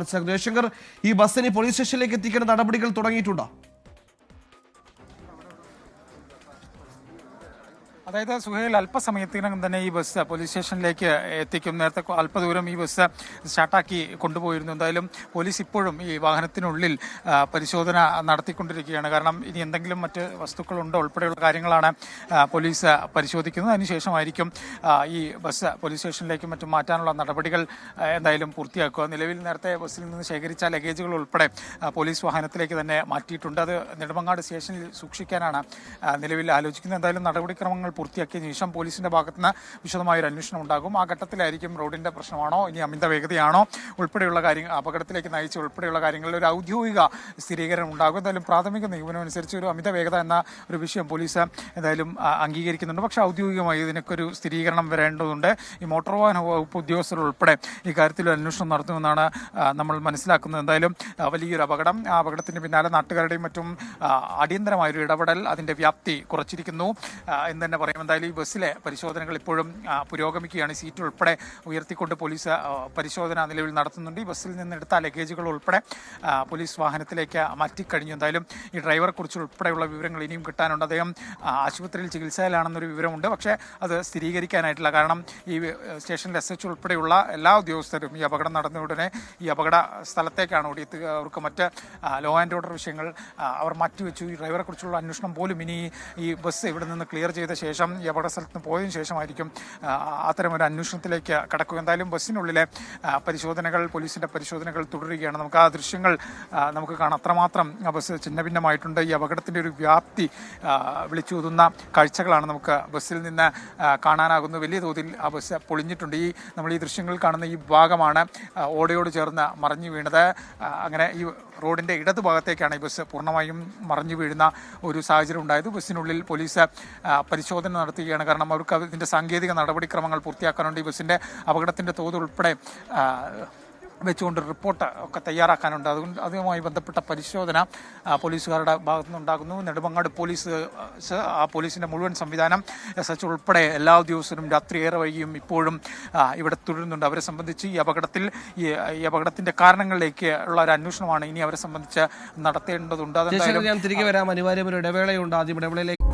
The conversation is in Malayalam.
ജയശങ്കർ, ഈ ബസ്സിനെ പോലീസ് സ്റ്റേഷനിലേക്ക് എത്തിക്കുന്ന നടപടികൾ തുടങ്ങിയിട്ടുണ്ടോ? അതായത് സുഹേൽ, അല്പസമയത്തിനകം തന്നെ ഈ ബസ് പോലീസ് സ്റ്റേഷനിലേക്ക് എത്തിക്കും. നേരത്തെ അല്പദൂരം ഈ ബസ് സ്റ്റാർട്ടാക്കി കൊണ്ടുപോയിരുന്നു. എന്തായാലും പോലീസ് ഇപ്പോഴും ഈ വാഹനത്തിനുള്ളിൽ പരിശോധന നടത്തിക്കൊണ്ടിരിക്കുകയാണ്. കാരണം ഇനി എന്തെങ്കിലും മറ്റ് വസ്തുക്കളുണ്ടോ ഉൾപ്പെടെയുള്ള കാര്യങ്ങളാണ് പോലീസ് പരിശോധിക്കുന്നത്. അതിനുശേഷമായിരിക്കും ഈ ബസ് പോലീസ് സ്റ്റേഷനിലേക്ക് മറ്റും മാറ്റാനുള്ള നടപടികൾ എന്തായാലും പൂർത്തിയാക്കുക. നിലവിൽ നേരത്തെ ബസ്സിൽ നിന്ന് ശേഖരിച്ച ലഗേജുകൾ ഉൾപ്പെടെ പോലീസ് വാഹനത്തിലേക്ക് തന്നെ മാറ്റിയിട്ടുണ്ട്. അത് നെടുമങ്ങാട് സ്റ്റേഷനിൽ സൂക്ഷിക്കാനാണ് നിലവിൽ ആലോചിക്കുന്നത്. എന്തായാലും നടപടിക്രമങ്ങൾ പൂർത്തിയാക്കിയ ശേഷം പോലീസിന്റെ ഭാഗത്ത് നിന്ന് വിശദമായൊരു അന്വേഷണം ഉണ്ടാകും. ആ ഘട്ടത്തിലായിരിക്കും റോഡിന്റെ പ്രശ്നമാണോ, ഇനി അമിത വേഗതയാണോ ഉൾപ്പെടെയുള്ള കാര്യങ്ങൾ, അപകടത്തിലേക്ക് നയിച്ച ഉൾപ്പെടെയുള്ള കാര്യങ്ങളിൽ ഒരു ഔദ്യോഗിക സ്ഥിരീകരണം ഉണ്ടാകും. എന്തായാലും പ്രാഥമിക നിഗമനം അനുസരിച്ച് ഒരു അമിത വേഗത എന്ന ഒരു വിഷയം പോലീസ് എന്തായാലും അംഗീകരിക്കുന്നുണ്ട്. പക്ഷേ ഔദ്യോഗികമായി ഇതിനൊക്കെ ഒരു സ്ഥിരീകരണം വരേണ്ടതുണ്ട്. ഈ മോട്ടോർ വാഹന വകുപ്പ് ഉദ്യോഗസ്ഥർ ഉൾപ്പെടെ ഇക്കാര്യത്തിൽ അന്വേഷണം നടത്തുമെന്നാണ് നമ്മൾ മനസ്സിലാക്കുന്നത്. എന്തായാലും വലിയൊരു അപകടം, ആ അപകടത്തിന് പിന്നാലെ നാട്ടുകാരുടെയും മറ്റും അടിയന്തരമായൊരു ഇടപെടൽ അതിന്റെ വ്യാപ്തി കുറച്ചിരിക്കുന്നു എന്ന് തന്നെ പറയും. എന്തായാലും ഈ ബസ്സിലെ പരിശോധനകൾ ഇപ്പോഴും പുരോഗമിക്കുകയാണ്. സീറ്റ് ഉൾപ്പെടെ ഉയർത്തിക്കൊണ്ട് പോലീസ് പരിശോധന നിലവിൽ നടത്തുന്നുണ്ട്. ഈ ബസ്സിൽ നിന്നെടുത്ത ലഗേജുകൾ ഉൾപ്പെടെ പോലീസ് വാഹനത്തിലേക്ക് മാറ്റിക്കഴിഞ്ഞു. എന്തായാലും ഈ ഡ്രൈവറെ കുറിച്ച് ഉൾപ്പെടെയുള്ള വിവരങ്ങൾ ഇനിയും കിട്ടാനുണ്ട്. അദ്ദേഹം ആശുപത്രിയിൽ ചികിത്സയിലാണെന്നൊരു വിവരമുണ്ട്. പക്ഷേ അത് സ്ഥിരീകരിക്കാനായിട്ടില്ല. കാരണം ഈ സ്റ്റേഷനിൽ SH ഉൾപ്പെടെയുള്ള എല്ലാ ഉദ്യോഗസ്ഥരും ഈ അപകടം നടന്ന ഉടനെ ഈ അപകട സ്ഥലത്തേക്കാണ് ഓടിയെത്തുക. അവർക്ക് മറ്റ് ലോ ആൻഡ് ഓർഡർ വിഷയങ്ങൾ അവർ മാറ്റിവെച്ചു. ഈ ഡ്രൈവറെ കുറിച്ചുള്ള അന്വേഷണം പോലും ഇനി ഈ ബസ് ഇവിടെ നിന്ന് ക്ലിയർ ചെയ്ത ശേഷം, ഈ അപകട സ്ഥലത്ത് പോയതിനു ശേഷമായിരിക്കും അത്തരമൊരു അന്വേഷണത്തിലേക്ക് കടക്കുക. എന്തായാലും ബസ്സിനുള്ളിലെ പരിശോധനകൾ, പോലീസിന്റെ പരിശോധനകൾ തുടരുകയാണ്. നമുക്ക് ആ ദൃശ്യങ്ങൾ നമുക്ക് കാണാം. അത്രമാത്രം ആ ബസ് ഛിന്നഭിന്നമായിട്ടുണ്ട്. ഈ അപകടത്തിന്റെ ഒരു വ്യാപ്തി വിളിച്ചൂതുന്ന കാഴ്ചകളാണ് നമുക്ക് ബസ്സിൽ നിന്ന് കാണാനാകുന്നത്. വലിയ തോതിൽ ആ ബസ് പൊളിഞ്ഞിട്ടുണ്ട്. നമ്മൾ ഈ ദൃശ്യങ്ങളിൽ കാണുന്ന ഈ ഭാഗമാണ് ഓടയോട് ചേർന്ന് മറിഞ്ഞു വീണത്. അങ്ങനെ ഈ റോഡിന്റെ ഇടതുഭാഗത്തേക്കാണ് ഈ ബസ് പൂർണ്ണമായും മറിഞ്ഞു വീഴുന്ന ഒരു സാഹചര്യം ഉണ്ടായത്. ബസ്സിനുള്ളിൽ പോലീസ് പരിശോധന നടത്തുകയാണ്. കാരണം അവർക്ക് ഇതിന്റെ സാങ്കേതിക നടപടിക്രമങ്ങൾ പൂർത്തിയാക്കാനുണ്ട്. ഈ ബസ്സിന്റെ അപകടത്തിന്റെ തോത് ഉൾപ്പെടെ വെച്ചുകൊണ്ട് റിപ്പോർട്ട് ഒക്കെ തയ്യാറാക്കാനുണ്ട്. അതുമായി ബന്ധപ്പെട്ട പരിശോധന പോലീസുകാരുടെ ഭാഗത്തുനിന്നുണ്ടാകുന്നു. നെടുമങ്ങാട് പോലീസിന്റെ മുഴുവൻ സംവിധാനം, SH ഉൾപ്പെടെ എല്ലാ ഉദ്യോഗസ്ഥരും രാത്രി ഏറെ വൈകിയും ഇപ്പോഴും ഇവിടെ തുടരുന്നുണ്ട്. അവരെ സംബന്ധിച്ച് ഈ അപകടത്തിന്റെ കാരണങ്ങളിലേക്ക് ഉള്ള ഒരു അന്വേഷണമാണ് ഇനി അവരെ സംബന്ധിച്ച് നടത്തേണ്ടതുണ്ട്. ഞാൻ തിരികെ വരാം. അനിവാര്യമൊരു ഇടവേളയുണ്ട്. ആദ്യം ഇടവേളയിലേക്ക്